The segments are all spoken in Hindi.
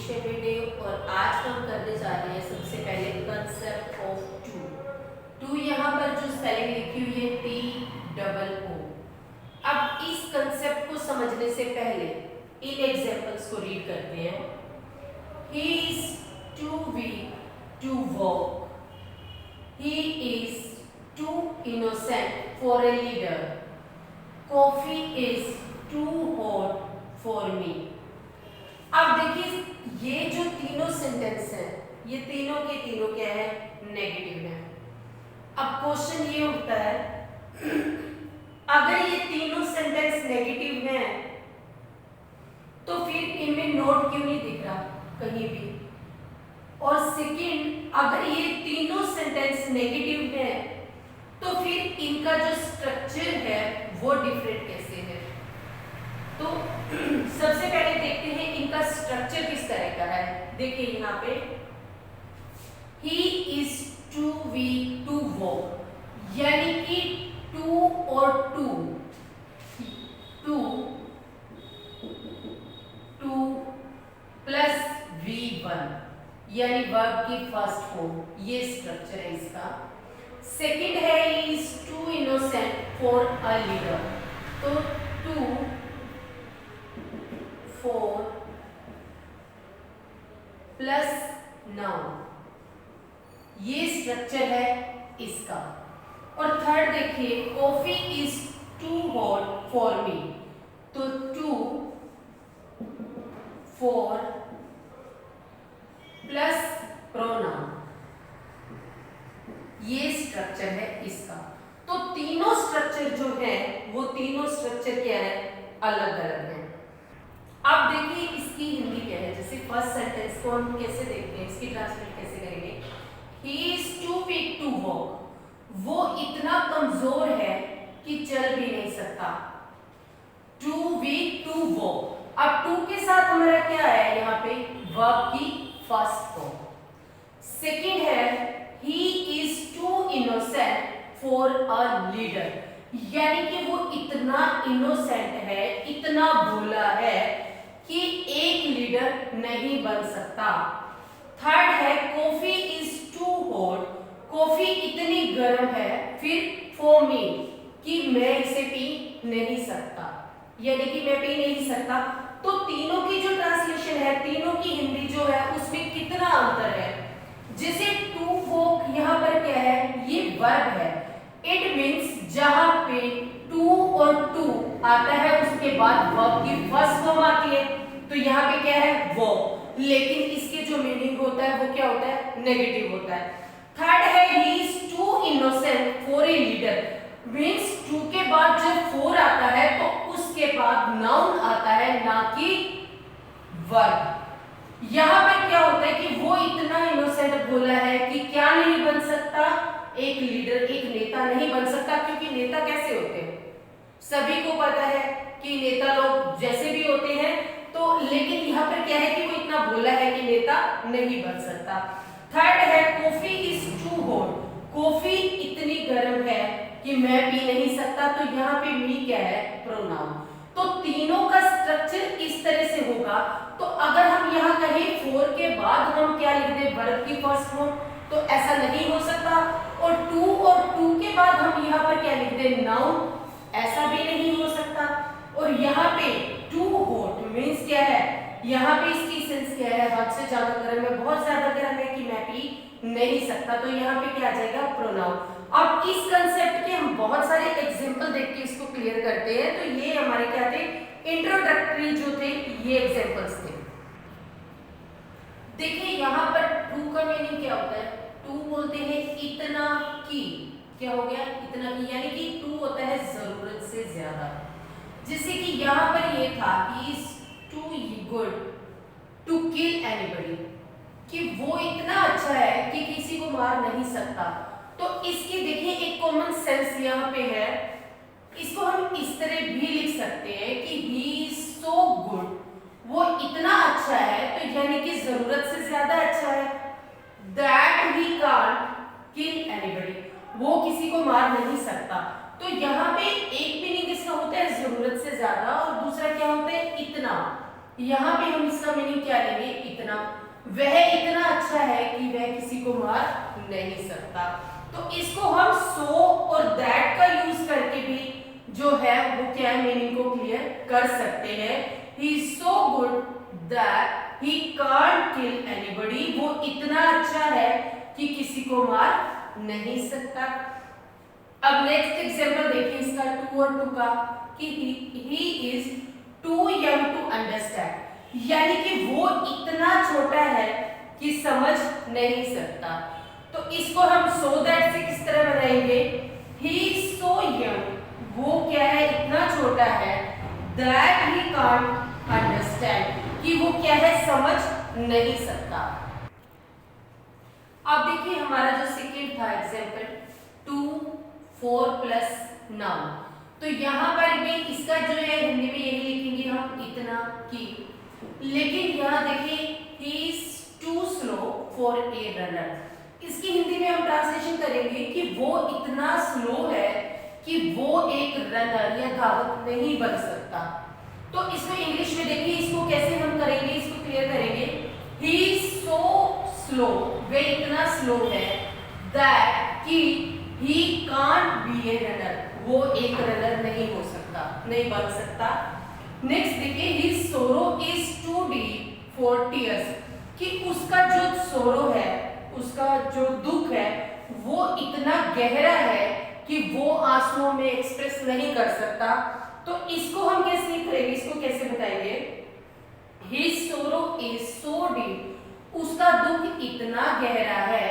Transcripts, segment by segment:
डिक्शनरी डे और आज हम करने जा रहे हैं सबसे पहले कंसेप्ट ऑफ टू यहाँ पर जो स्पेलिंग लिखी हुई है TOO। अब इस कंसेप्ट को समझने से पहले इन एग्जांपल्स को रीड करते हैं। He is too weak to walk. He is too innocent for a leader. Coffee is too hot for me. अब देखिए ये जो तीनों सेंटेंस है ये तीनों के तीनों क्या है, नेगेटिव है। अब क्वेश्चन ये उठता है अगर ये तीनों सेंटेंस नेगेटिव हैं तो फिर इनमें नोट क्यों नहीं दिख रहा कहीं भी, और सेकंड अगर ये तीनों सेंटेंस नेगेटिव हैं तो फिर इनका जो स्ट्रक्चर है वो डिफरेंट कैसे है। तो सबसे पहले देखते हैं इनका स्ट्रक्चर किस तरह का है। देखिए यहाँ पे he is too weak to walk, यानी कि टू और टू प्लस V1 यानी वर्ब की फर्स्ट फॉर्म, ये स्ट्रक्चर है इसका। सेकंड है is too innocent for a leader, तो टू 4 प्लस नाउन, ये स्ट्रक्चर है इसका। और थर्ड देखिए coffee is too hot for me, तो 2 4 प्लस प्रोनाउन, ये स्ट्रक्चर है इसका। तो तीनों स्ट्रक्चर जो है वो तीनों स्ट्रक्चर क्या है, अलग अलग है। अब देखिए इसकी हिंदी क्या है। जैसे फर्स्ट सेंटेंस को हम कैसे देखते हैं, इसकी ट्रांसलेट कैसे करेंगे। He is too weak to walk, वो इतना कमजोर है कि चल भी नहीं सकता। टू वीक टू वॉक, अब टू के साथ हमारा क्या है यहाँ पे, वर्ब की फर्स्ट फॉर्म। सेकंड है he is too innocent for a leader, यानी कि वो इतना इनोसेंट है, इतना भोला है कि एक लीडर नहीं बन सकता। थर्ड है coffee is too hot, coffee इतनी गर्म है फिर फॉर मी कि मैं इसे पी नहीं सकता, यानी कि मैं पी नहीं सकता। तो तीनों की जो ट्रांसलेशन है, तीनों की हिंदी जो है उसमें कितना अंतर है। जैसे टू वॉक यहाँ पर क्या है, ये वर्ब है। इट मीन्स जहां पे टू और टू आता है उसके बाद वर्ब की फर्स्ट फॉर्म आती है, तो यहाँ पे क्या है वॉक, लेकिन इसके जो मीनिंग होता है वो क्या होता है, नेगेटिव होता है। थर्ड है he is too innocent for a leader, means too के बाद जब फोर आता है तो उसके बाद नाउन आता है, ना कि वर्ब। यहाँ पे क्या होता है कि वो इतना इनोसेंट बोला है कि क्या नहीं बन सकता, एक लीडर, एक नेता नहीं बन सकता। क्योंकि नेता कैसे होते हैं, सभी को पता है कि नेता लोग जैसे भी होते हैं, तो लेकिन यहाँ पर क्या है कि वो इतना भोला है कि नेता नहीं बन सकता। थर्ड है coffee is too hot, coffee इतनी गर्म है कि मैं पी नहीं सकता, तो यहाँ पे मी क्या है, प्रोनाउन। तो तीनों का स्ट्रक्चर इस तरह से होगा। तो अगर हम यहाँ कहें फोर के बाद हम क्या लिख दें, वर्ब की फर्स्ट फॉर्म, तो ऐसा नहीं हो सकता। और टू के बाद हम यहाँ पर क्या लिख दें, नाउन, ऐसा भी नहीं हो सकता। और यहाँ पे टू हॉट मीन्स क्या है, यहाँ पे इसकी सेंस क्या है, हद से ज्यादा गर्म है, बहुत ज्यादा गर्म है कि मैं पी नहीं सकता, तो यहाँ पे क्या आ जाएगा, प्रोनाउन। अब इस कंसेप्ट के हम बहुत सारे एग्जांपल देख के इसको क्लियर करते हैं। तो ये हमारे क्या थे, इंट्रोडक्टरी जो थे ये एग्जांपल्स थे। देखिए यहाँ पर टू का मीनिंग क्या होता है, टू बोलते हैं इतना की, क्या हो गया, इतना की, यानी कि टू होता है जरूरत से ज्यादा। जैसे कि यहाँ पर ये था is too good to kill anybody, कि वो इतना अच्छा है कि किसी को मार नहीं सकता। तो इसकी देखिए एक कॉमन सेंस यहाँ पे है, इसको हम इस तरह भी लिख सकते हैं कि ही इज सो गुड, वो इतना अच्छा है, तो यानी कि जरूरत से ज्यादा अच्छा है। That he can't kill anybody, वो किसी को मार नहीं सकता। तो यहाँ पे एक मीनिंग इसका होता है जरूरत से ज्यादा, और दूसरा क्या होता है, इतना, यहाँ पे हम इसका मीनिंग क्या लेंगे, इतना, वह इतना अच्छा है कि वह किसी को मार नहीं सकता। तो इसको हम सो और दैट का यूज करके भी जो है वो क्या है, मीनिंग को क्लियर कर सकते हैं। He is so good that he can't kill anybody, वो इतना अच्छा है कि किसी को मार नहीं सकता। अब नेक्स्ट एग्जांपल देखिए इसका 2 और 2 का, कि he is too young to understand, यानी कि वो इतना छोटा है कि समझ नहीं सकता। तो इसको हम सो दैट से किस तरह बनाएंगे, ही इज सो यंग, वो क्या है, इतना छोटा है, दैट ही कांट अंडरस्टैंड, कि वो क्या है, समझ नहीं सकता। अब देखिए हमारा जो सेकेंड था एग्जांपल 2 4 प्लस नाउन, तो यहाँ पर भी इसका जो है हिंदी में यही लिखेंगे हम, इतना की, लेकिन यहाँ देखिए he is too slow for a runner, इसकी हिंदी में हम ट्रांसलेशन करेंगे कि वो इतना स्लो है कि वो एक रनर या धावक नहीं बन सकता। तो इसमें इंग्लिश में देखिए इसको कैसे हम करेंगे, इसको क्लियर करेंगे, ही इज सो स्लो, वे इतना स्लो है, दैट कि he can't be a runner, वो एक रनर नहीं हो सकता, नहीं बन सकता। नेक्स्ट देखिए his sorrow is too deep for tears, कि उसका जो सोरो है, उसका जो दुख है वो इतना गहरा है कि वो आंसुओं में एक्सप्रेस नहीं कर सकता। तो इसको हम कैसे करेंगे, इसको कैसे बताएंगे, his sorrow is so deep, उसका दुख इतना गहरा है,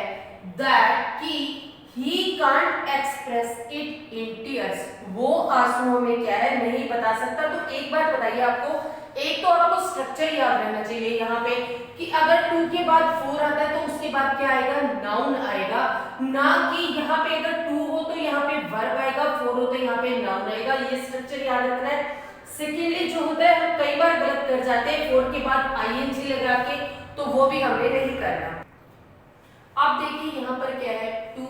दैट कि he can't express it in tears, वो आंसुओं में क्या है, नहीं बता सकता। तो एक बात बताइए आपको, एक तो आपको स्ट्रक्चर याद रहना चाहिए यहाँ पे कि अगर 2 के बाद 4 आता है तो उसके बाद क्या आएगा, नाउन आएगा, ना कि यहाँ पे अगर 2 हो तो यहाँ पे वर्ब आएगा, 4 हो तो यहाँ पे नाउन आएगा, ये स्ट्रक्चर याद रखना है। सेकेंडली जो होता है हम कई बार गलत कर जाते हैं 4 के बाद आईएनजी लगा के, तो वो भी हमें नहीं करना। अब देखिए यहाँ पर क्या है, 2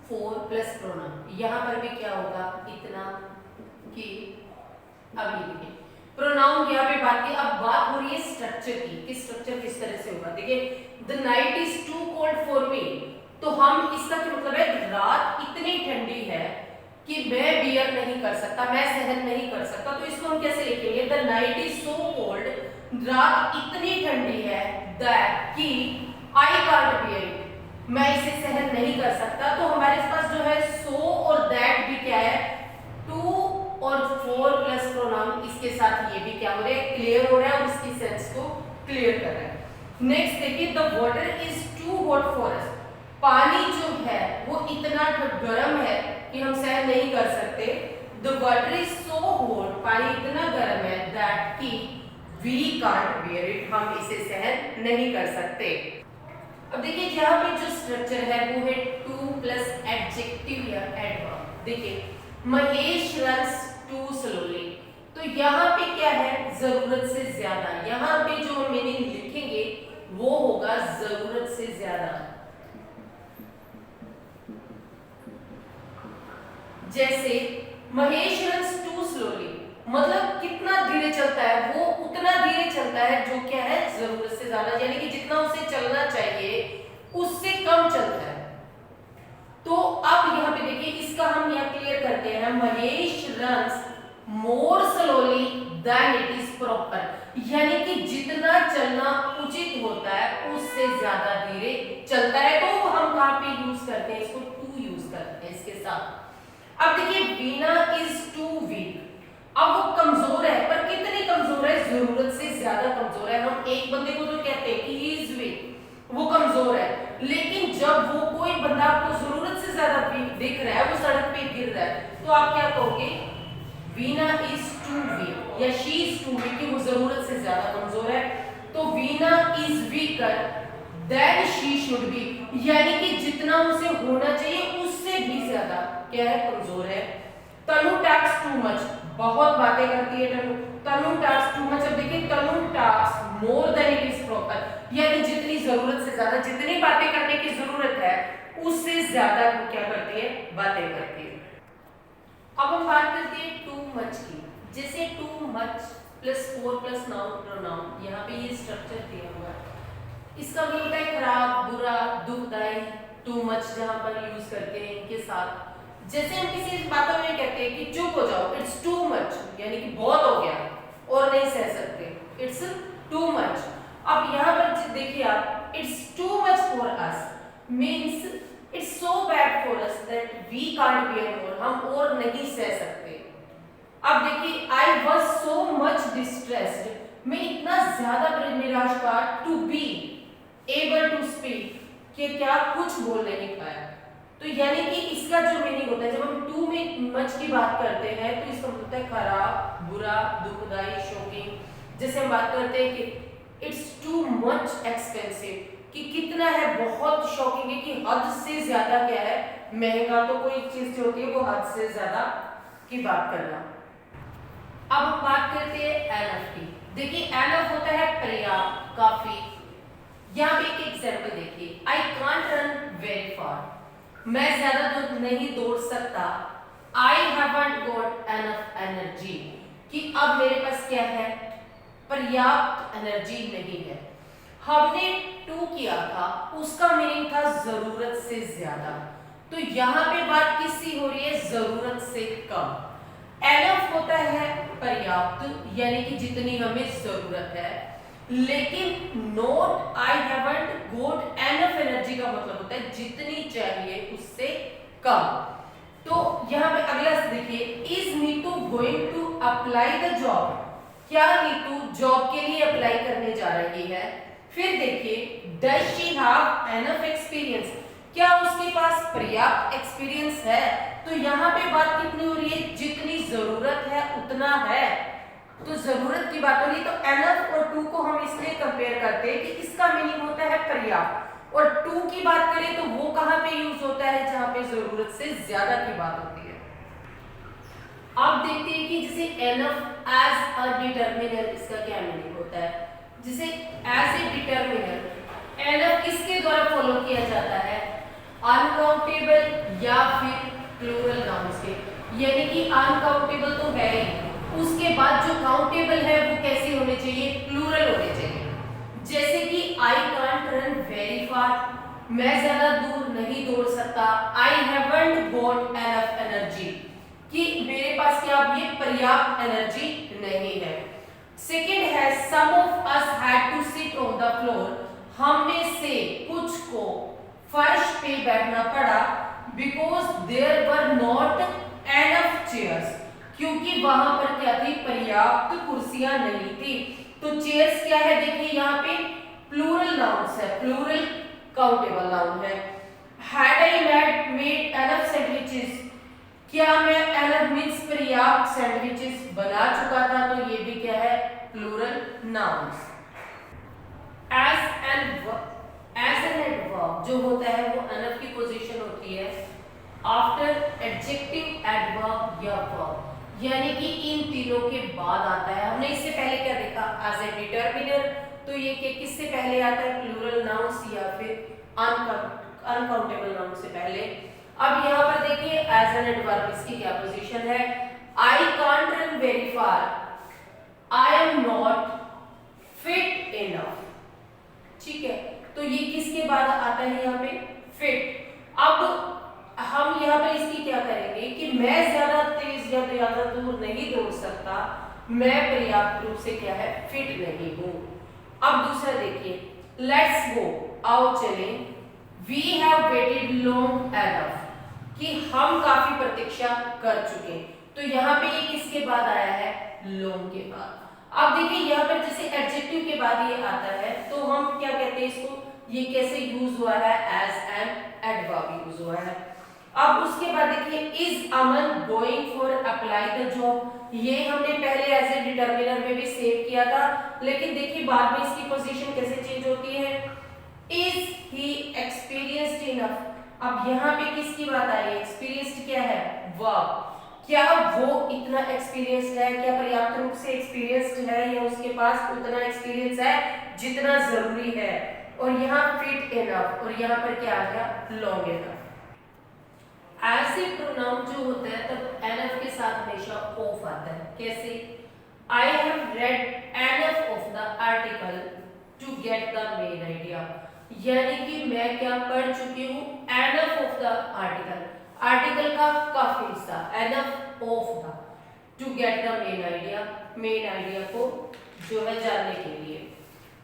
4 प्लस प्रोनाउन, यहाँ पर भी क्या होगा, इतना की। अब ये देखिए प्रोनाउन यहाँ पे बात की, अब बात हो रही है स्ट्रक्चर की, कि स्ट्रक्चर किस तरह से होगा। देखिए the night is too cold for me, तो हम इसका क्या मतलब है, रात इतनी ठंडी है कि मैं बियर नहीं कर सकता, मैं सहन नहीं कर सकता। तो इसको हम कैसे लिखेंगे, the night is so cold, रात इतनी ठंडी है, दैट कि आई कांट बियर इट, मैं इसे सहन नहीं कर सकता। तो हमारे पास जो है सो और दैट भी क्या है, 2 और 4 प्लस प्रोनाउन, इसके साथ ये भी क्या हो रहा है, क्लियर हो रहा है और इसकी सेंस को क्लियर कर रहा है। नेक्स्ट देखिए the water is too hot for us, पानी जो है वो इतना गर्म है कि हम सहन नहीं कर सकते। The water is so hot, पानी इतना गर्म है, दैट कि वी कांट बियर इट, हम इसे सहन नहीं कर सकते। अब देखिए यहाँ पे जो स्ट्रक्चर है वो है 2 प्लस एडजेक्टिव या एडवर्ब। देखिए महेश रन्स टू स्लोली, तो यहाँ पे क्या है, जरूरत से ज्यादा, यहाँ पे जो हम मीनिंग लिखेंगे वो होगा जरूरत से ज्यादा। जैसे महेश रन्स टू स्लोली, मतलब कितना धीरे चलता है, वो उतना धीरे चलता है जो क्या है, जरूरत से ज्यादा, यानी कि जितना उसे चलना चाहिए उससे कम चलता है। तो अब यहाँ पे देखिए इसका हम यहाँ क्लियर करते हैं, Mahesh runs more slowly than it is proper, यानी कि जितना चलना उचित होता है उससे ज्यादा धीरे चलता है। तो हम कहाँ पे यूज करते हैं, इसको टू यूज करते हैं इसके साथ। अब देखिए वीना इज टू वीक, अब वो कमजोर है, पर कितनी कमजोर है, जरूरत से ज्यादा कमजोर है। हम एक बंदे को तो कहते हैं कि ही इज वीक, वो कमजोर है, लेकिन जब वो कोई बंदा आपको जरूरत से ज्यादा वीक दिख रहा है, वो सड़क पे गिर रहा है, तो आप क्या कहोगे, वीना इज टू वीक या शी इज टू वीक, वो जरूरत से ज्यादा कमजोर है। तो Veena is weaker then she should be, यानी कि जितना उसे होना चाहिए उससे भी ज्यादा क्या है, कमजोर है। तनु टॉक्स टू मच, बहुत बातें करती है Tanu, Tanu talks too much. अब देखिए Tanu talks more than it is proper, यानी जितनी जरूरत से ज्यादा, जितनी बातें करने की जरूरत है उससे ज्यादा वो क्या करती है, बातें करती है। अब हम बात करते हैं टू मच की। जैसे too much plus four plus noun pronoun, यहाँ पे ये स्ट्रक्चर दिया हुआ है। इसका मतलब होता है खराब, बुरा, दुखदाई, टू मच, जहाँ पर यूज करते हैं इनके साथ। जैसे हम किसी बातों में कहते हैं कि चुप हो जाओ, इट्स टू मच, यानी कि बहुत हो गया और नहीं सह सकते, इट्स टू मच। अब यहाँ पर देखिए आप, it's too much for us means it's so bad for us that we can't bear more, हम और नहीं सह सकते। अब देखिए, I was so much distressed, मैं इतना ज्यादा निराश था, to be able to speak, कि क्या कुछ बोल नहीं पाया। तो यानी कि इसका जो मीनिंग होता है, जब हम टू में मच की बात करते हैं तो इसका मतलब होता है खराब, बुरा, दुखदाई, शॉकिंग। जैसे हम बात करते हैं कि इट्स टू मच एक्सपेंसिव, कि कितना है, बहुत शॉकिंग है, कि हद से ज्यादा क्या है, महंगा। तो कोई चीज जो होती है वो हद से ज्यादा की बात करना। अब हम बात करते हैं एनफ की। देखिए एनफ होता है पर्याप्त, काफी। यहाँ पे एक एग्जाम्पल देखिए, I can't run very far, मैं ज्यादा दूर नहीं दौड़ सकता। I haven't got enough energy, कि अब मेरे पास क्या है, पर्याप्त एनर्जी नहीं है। हमने टू किया था, उसका मीनिंग था जरूरत से ज्यादा, तो यहाँ पे बात किसकी हो रही है, जरूरत से कम। एनफ होता है पर्याप्त, यानी कि जितनी हमें जरूरत है, लेकिन not I haven't got enough energy का मतलब होता है जितनी चाहिए उससे कम। तो यहाँ पे अगला देखिए, is Neetu going to apply the job, क्या नीतू जॉब के लिए अप्लाई करने जा रही है। फिर देखिए, does she have enough experience, क्या उसके पास पर्याप्त एक्सपीरियंस है। तो यहाँ पे बात कितनी हो रही है, जितनी जरूरत है उतना है, तो जरूरत की बात हो रही है। तो एनफ और टू को हम इसलिए कंपेयर करते हैं कि इसका मीनिंग होता है पर्याप्त, और टू की बात करें तो वो कहां पे यूज होता है, जहां पे जरूरत से ज्यादा की बात होती है। अब देखते हैं कि जैसे एनफ एज अ डिटरमिनर, इसका क्या मीनिंग होता है। जैसे एज ए डिटरमिनर एनफ किसके द्वारा फॉलो किया जाता है, अनकाउंटेबल या फिर प्लूरल नाउन्स के, यानी कि अनकाउंटेबल तो है ही, उसके बाद जो काउंटेबल है वो कैसे होने चाहिए, प्लूरल होने चाहिए। जैसे कि I can't run very far, मैं ज्यादा दूर नहीं दौड़ सकता। I haven't got enough energy, कि मेरे पास क्या अब ये पर्याप्त एनर्जी नहीं है। सेकंड है, some of us had to sit on the floor, हम में से कुछ को फर्श पे बैठना पड़ा, because there were not enough chairs, क्योंकि वहां पर क्या थी, पर्याप्त कुर्सियां नहीं थी। तो चेयर्स क्या है, देखिए यहाँ पे प्लूरल नाउन्स है, प्लूरल काउंटेबल नाउन है। Had I made enough sandwiches, क्या मैं एनफ मींस पर्याप्त सैंडविचेस बना चुका था, तो ये भी क्या है, plural nouns. As an adverb जो होता है वो एनफ की पोजीशन होती है आफ्टर एडजेक्टिव, एडवर्ब या वर्ब, यानी कि इन तीनों के बाद आता है। हमने इससे पहले क्या देखा, एज ए डिटरमिनर, तो ये किससे पहले आता है, प्लूरल नाउन्स या फिर अनकाउंटेबल नाउन से पहले। अब यहाँ पर देखिए एज एन एडवर्ब इसकी क्या पोजीशन है, I can't run very far, I am not fit enough, ठीक है। तो ये किसके बाद आता है यहाँ पे, फिट। अब हम यहाँ पर इसकी क्या करेंगे कि मैं ज्यादा तेज या ज्यादा दूर नहीं दौड़ सकता, मैं पर्याप्त रूप से क्या है, फिट नहीं हूं। अब दूसरा देखिए, लेट्स गो, आओ चले, we have waited long enough, कि हम काफी प्रतीक्षा कर चुके। तो यहाँ पे ये किसके बाद आया है, लॉन्ग के बाद। अब देखिए यहाँ पर जैसे एडजेक्टिव के बाद ये आता है तो हम क्या कहते हैं इसको, ये कैसे यूज हुआ है, एज एन एडवर्ब यूज हुआ है। अब उसके बाद देखिए, is Aman going for apply the job, ये हमने पहले एज ए डिटरमिनर में भी सेव किया था, लेकिन देखिए बाद में इसकी पोजीशन कैसे चेंज होती है, इज ही एक्सपीरियंस्ड इनफ। अब यहाँ पे किसकी बात आई, एक्सपीरियंस्ड क्या है, वर्ब, क्या वो इतना एक्सपीरियंस्ड है, क्या पर्याप्त रूप से एक्सपीरियंस्ड है, या उसके पास उतना एक्सपीरियंस है जितना जरूरी है। और यहाँ फिट इनफ, और यहाँ पर क्या आ गया, long enough. As a pronoun जो होता है तब एनफ के साथ हमेशा ऑफ आता है, कैसे, I have read enough of the article to get the main idea. यानी कि मैं क्या पढ़ चुकी हूँ enough of the article. Article का काफी हिस्सा enough of the to get the main idea को जो है जानने के लिए।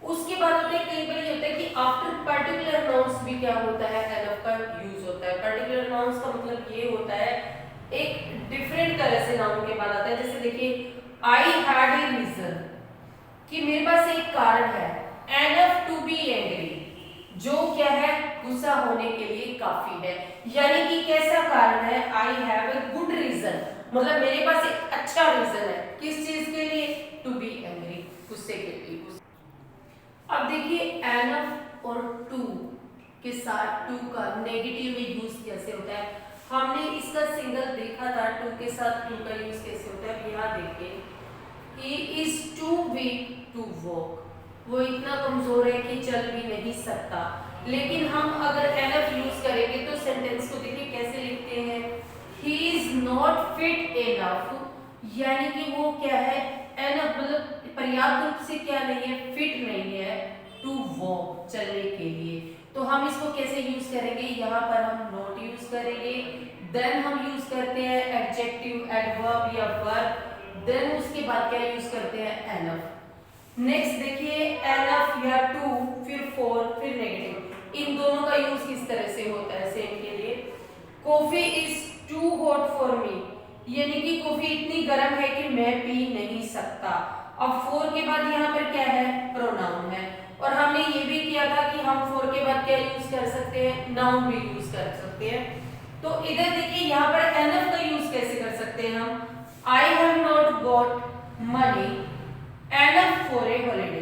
उसके बाद होता है कई बार ये होता है कि आफ्टर पर्टिकुलर नाउन्स भी क्या होता है enough का यूज होता है। पर्टिकुलर नाउन्स का मतलब ये होता है एक डिफरेंट तरह से नाउन के बाद आता है। जैसे देखिए I had a reason कि मेरे पास एक कारण है enough to be angry जो क्या है गुस्सा होने के लिए काफी है। यानी कि कैसा कारण है I have a good reason मतलब मेरे पास एक अच्छा रीजन है किस चीज के लिए to be angry गुस्से के लिए। अब देखिए enough और to के साथ to का नेगेटिव में यूज कैसे होता है। हमने इसका सिंगल देखा था टू के साथ टू का यूज कैसे होता है। यहाँ देखिए he is too weak to walk वो इतना कमजोर है कि चल भी नहीं सकता। लेकिन हम अगर enough यूज करेंगे तो सेंटेंस को देखिए कैसे लिखते हैं he is not fit enough यानी कि वो क्या है enough मतलब पर्याप्त रूप से क्या नहीं है फिट नहीं है टू वॉक चलने के लिए। तो हम इसको कैसे यूज करेंगे यहाँ पर हम नॉट यूज करेंगे देन हम यूज करते हैं एडजेक्टिव एडवर्ब या वर्ब देन उसके बाद क्या यूज करते हैं एनफ। नेक्स्ट देखिए एनफ या टू फिर फॉर फिर नेगेटिव इन दोनों का यूज किस तरह से होता है सेम के लिए। Coffee is too hot for me यानी कि कॉफी इतनी गर्म है कि मैं पी नहीं सकता। अब फॉर के बाद यहाँ पर क्या है प्रोनाउन है और हमने ये भी किया था कि हम फॉर के बाद क्या यूज कर सकते हैं नाउन भी यूज कर सकते हैं। तो इधर देखिए यहाँ पर एनफ का यूज कैसे कर सकते हैं हम I have not got money enough for a holiday.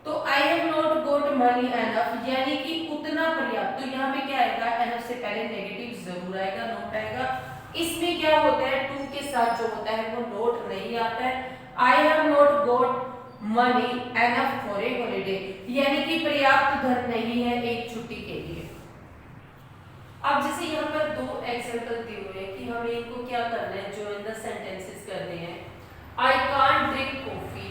तो I have not got money enough यानी कि उतना पर्याप्त। तो यहाँ पे क्या आएगा एनफ से पहले नेगेटिव जरूर आएगा नोट आएगा। इसमें क्या होता है टू के साथ जो होता है वो नोट नहीं आता है। आई have not got money enough for a holiday यानी कि पर्याप्त धन नहीं है एक छुट्टी के लिए। अब जैसे यहाँ पर दो एग्जांपल दिए हुए हैं कि हमें इनको क्या करना है जॉइन द सेंटेंसेस करने हैं। आई कांट ड्रिंक कॉफी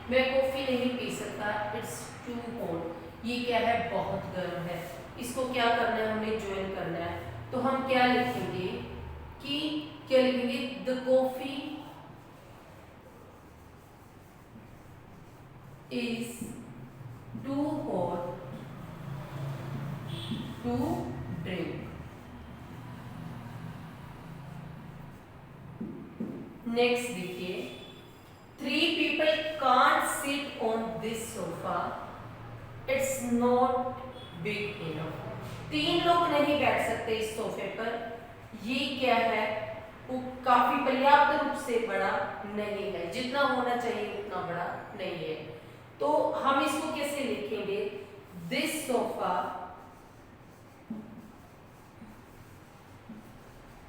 मैं कॉफी नहीं पी सकता इट्स टू हॉट ये क्या है बहुत गर्म है। इसको क्या करना है हमें जॉइन करना है। तो हम क्या लिखेंगे कि क्या लिखेंगे the coffee is too hot to drink. Next देखिए 3 people can't sit on this sofa. It's not big enough. 3 लोग नहीं बैठ सकते इस सोफे पर ये क्या है वो काफी पर्याप्त रूप से बड़ा नहीं है जितना होना चाहिए उतना बड़ा नहीं है। तो हम इसको कैसे लिखेंगे this sofa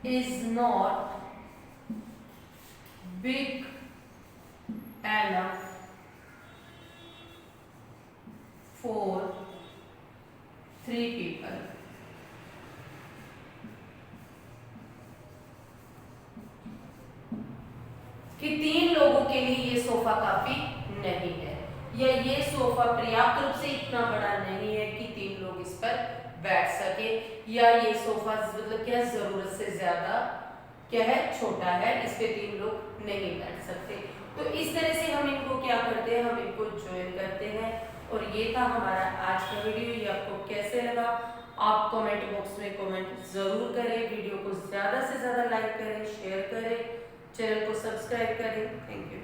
is not big enough for 3 people। कि 3 लोगों के लिए ये सोफा काफी नहीं है या ये सोफा पर्याप्त रूप से इतना बड़ा नहीं है कि 3 लोग इस पर बैठ सके या ये सोफा मतलब क्या जरूरत से ज्यादा क्या है छोटा है इस पे 3 लोग नहीं बैठ सकते। तो इस तरह से हम इनको क्या करते हैं हम इनको ज्वाइन करते हैं। और ये था हमारा आज का वीडियो। ये आपको कैसे लगा आप कमेंट बॉक्स में कमेंट जरूर करें। वीडियो को ज्यादा से ज्यादा लाइक करें शेयर करें चैनल को सब्सक्राइब करें। Thank you.